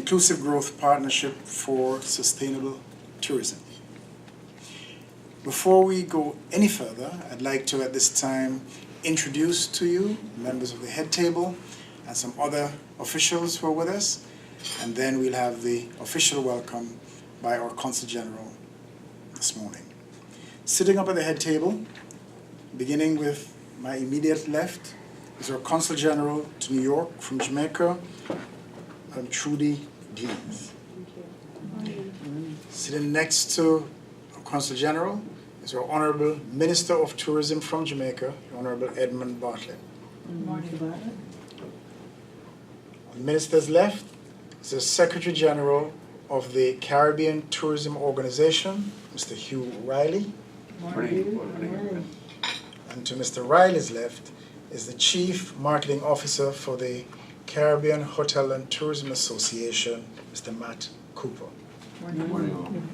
Inclusive Growth Partnership for Sustainable Tourism. Before we go any further, I'd like to at this time introduce to you members of the head table and some other officials who are with us, and then we'll have the official welcome by our Consul General this morning. Sitting up at the head table, beginning with my immediate left, is our Consul General to New York from Jamaica, Trudy Deans. Sitting next to our Consul General is our Honorable Minister of Tourism from Jamaica, Honorable Edmund Bartlett. Good morning, Bartlett. On the Minister's left is the Secretary General of the Caribbean Tourism Organization, Mr. Hugh Riley. Morning. And to Mr. Riley's left is the Chief Marketing Officer for the Caribbean Hotel and Tourism Association, Mr. Matt Cooper. Morning.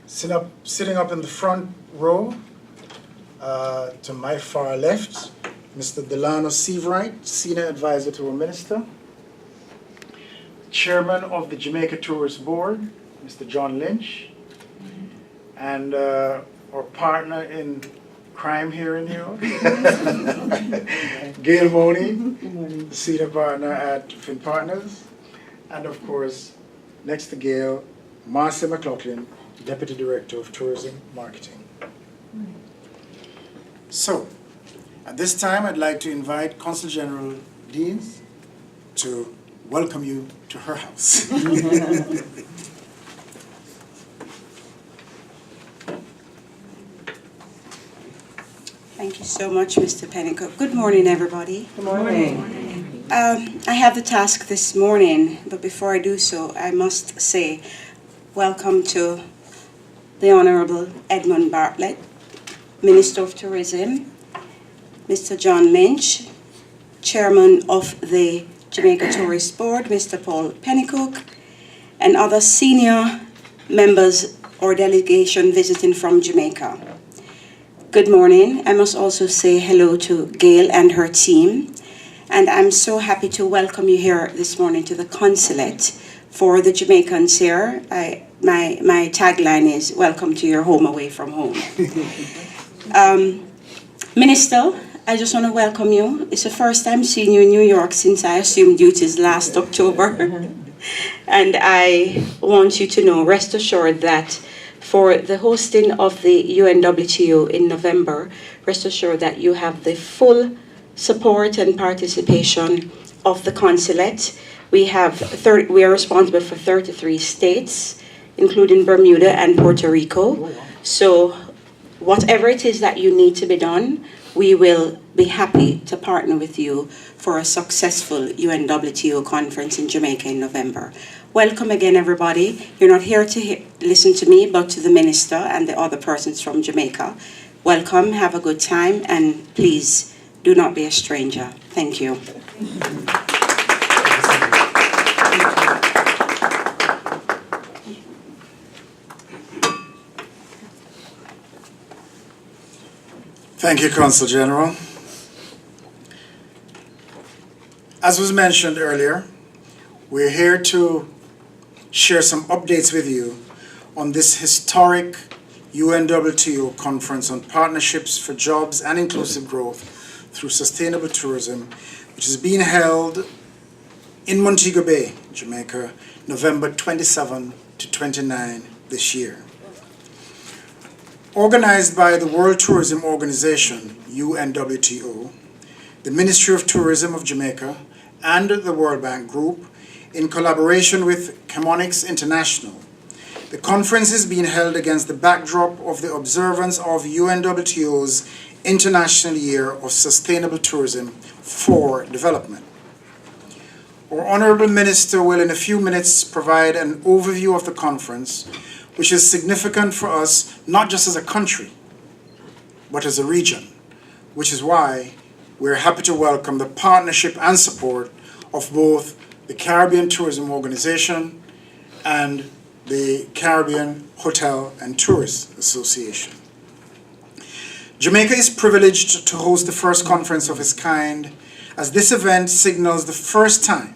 Sitting up in the front row, to my far left, Mr. Delano Seavright, Senior Advisor to our Minister. Chairman of the Jamaica Tourist Board, Mr. John Lynch. And our partner in crime here in New York, Gail Money, Senior Partner at Finn Partners. And of course, next to Gail, Marcia McLaughlin, Deputy Director of Tourism Marketing. So, at this time, I'd like to invite Consul General Deans to welcome you to her house. Thank you so much, Mr. Pennicook. Good morning, everybody. Good morning. I have the task this morning, but before I do so, I must say welcome to the Honorable Edmund Bartlett, Minister of Tourism, Mr. John Lynch, Chairman of the Jamaica Tourist Board, Mr. Paul Pennicook, and other senior members or delegation visiting from Jamaica. Good morning. I must also say hello to Gail and her team. And I'm so happy to welcome you here this morning to the consulate. For the Jamaicans here, my tagline is, welcome to your home away from home. Minister, I just want to welcome you. It's the first time seeing you in New York since I assumed duties last October. And I want you to know, rest assured that for the hosting of the UNWTO in November, rest assured that you have the full support and participation of the consulate. We are responsible for 33 states, including Bermuda and Puerto Rico. So whatever it is that you need to be done, we will be happy to partner with you for a successful UNWTO conference in Jamaica in November. Welcome again, everybody. You're not here to listen to me, but to the minister and the other persons from Jamaica. Welcome, have a good time, and please do not be a stranger. Thank you. Thank you, Consul General. As was mentioned earlier, we're here to share some updates with you on this historic UNWTO conference on partnerships for jobs and inclusive growth through sustainable tourism, which is being held in Montego Bay, Jamaica, November 27 to 29 this year. Organized by the World Tourism Organization, UNWTO, the Ministry of Tourism of Jamaica, and the World Bank Group, in collaboration with Chemonics International, the conference is being held against the backdrop of the observance of UNWTO's International Year of Sustainable Tourism for Development. Our Honorable Minister will in a few minutes provide an overview of the conference, which is significant for us not just as a country, but as a region, which is why we're happy to welcome the partnership and support of both the Caribbean Tourism Organization and the Caribbean Hotel and Tourist Association. Jamaica is privileged to host the first conference of its kind, as this event signals the first time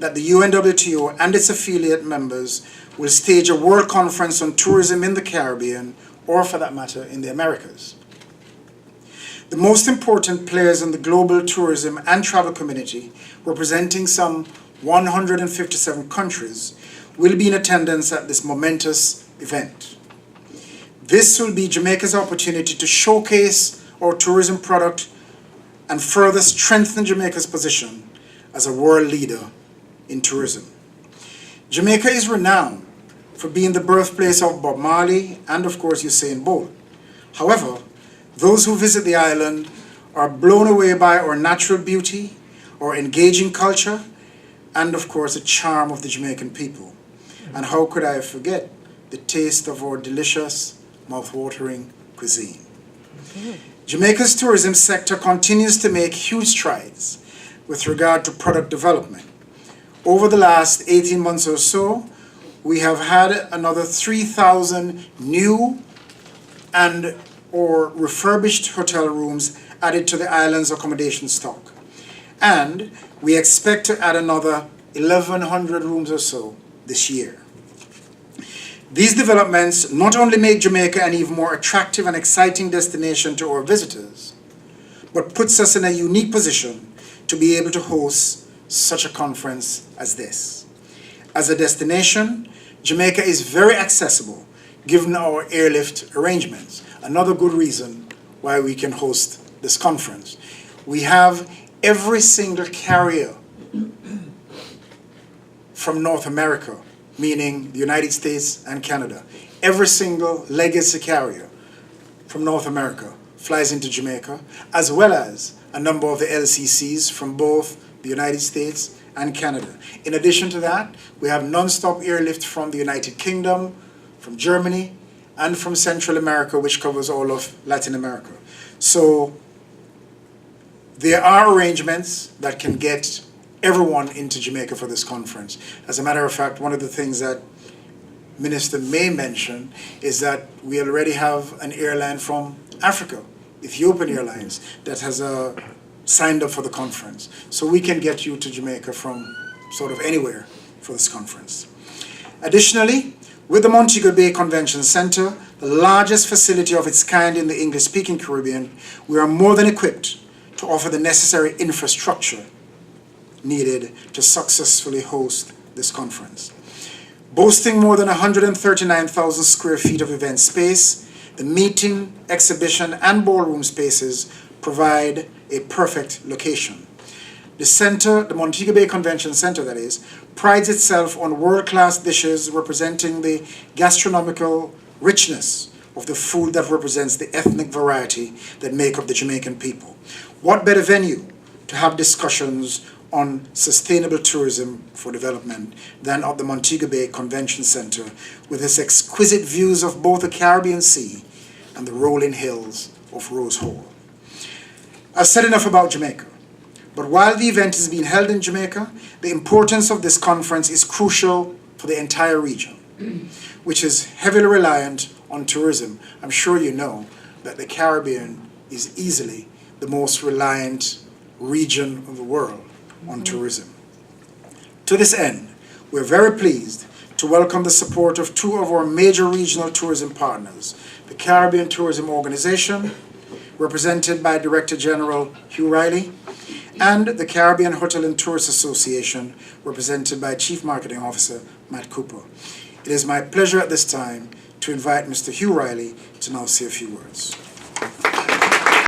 that the UNWTO and its affiliate members will stage a world conference on tourism in the Caribbean, or for that matter, in the Americas. The most important players in the global tourism and travel community, representing some 157 countries, will be in attendance at this momentous event. This will be Jamaica's opportunity to showcase our tourism product and further strengthen Jamaica's position as a world leader in tourism. Jamaica is renowned for being the birthplace of Bob Marley and, of course, Usain Bolt. However, those who visit the island are blown away by our natural beauty, our engaging culture, and, of course, the charm of the Jamaican people. And how could I forget the taste of our delicious, mouth-watering cuisine? Jamaica's tourism sector continues to make huge strides with regard to product development. Over the last 18 months or so, we have had another 3,000 new and or refurbished hotel rooms added to the island's accommodation stock. And we expect to add another 1,100 rooms or so this year. These developments not only make Jamaica an even more attractive and exciting destination to our visitors, but puts us in a unique position to be able to host such a conference as this. As a destination, Jamaica is very accessible given our airlift arrangements. Another good reason why we can host this conference. We have every single carrier from North America, meaning the United States and Canada. Every single legacy carrier from North America flies into Jamaica, as well as a number of the LCCs from both the United States and Canada. In addition to that, we have non-stop airlift from the United Kingdom, from Germany, and from Central America, which covers all of Latin America. So there are arrangements that can get everyone into Jamaica for this conference. As a matter of fact, one of the things that Minister May mentioned is that we already have an airline from Africa, Ethiopian Airlines, that has signed up for the conference. So we can get you to Jamaica from sort of anywhere for this conference. Additionally, with the Montego Bay Convention Center, the largest facility of its kind in the English-speaking Caribbean, we are more than equipped to offer the necessary infrastructure needed to successfully host this conference. Boasting more than 139,000 square feet of event space, the meeting, exhibition, and ballroom spaces provide a perfect location. The center, the Montego Bay Convention Center that is, prides itself on world-class dishes representing the gastronomical richness of the food that represents the ethnic variety that make up the Jamaican people. What better venue to have discussions on sustainable tourism for development than at the Montego Bay Convention Center with its exquisite views of both the Caribbean Sea and the rolling hills of Rose Hall. I've said enough about Jamaica, but while the event is being held in Jamaica, the importance of this conference is crucial for the entire region, which is heavily reliant on tourism. I'm sure you know that the Caribbean is easily the most reliant region of the world on tourism. To this end, we're very pleased to welcome the support of two of our major regional tourism partners, the Caribbean Tourism Organization, represented by Director General Hugh Riley, and the Caribbean Hotel and Tourist Association, represented by Chief Marketing Officer Matt Cooper. It is my pleasure at this time to invite Mr. Hugh Riley to now say a few words.